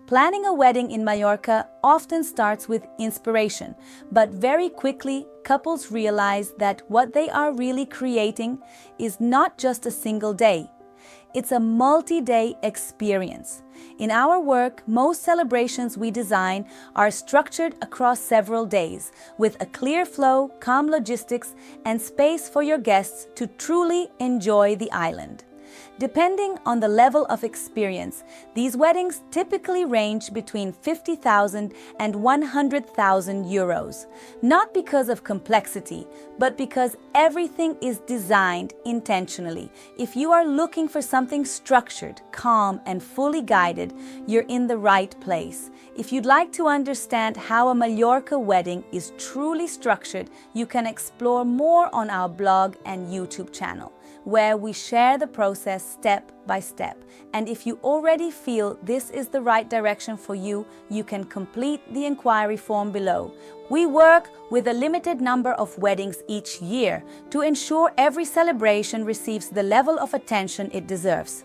Planning a wedding in Mallorca often starts with inspiration, but very quickly couples realize that what they are really creating is not just a single day. It's a multi-day experience. In our work, most celebrations we design are structured across several days, with a clear flow, calm logistics, and space for your guests to truly enjoy the island. Depending on the level of experience, these weddings typically range between 50,000 and 100,000 euros. Not because of complexity, but because everything is designed intentionally. If you are looking for something structured, calm, and fully guided, you're in the right place. If you'd like to understand how a Mallorca wedding is truly structured, you can explore more on our blog and YouTube channel, where we share the process step by step. And if you already feel this is the right direction for you, you can complete the inquiry form below. We work with a limited number of weddings each year to ensure every celebration receives the level of attention it deserves.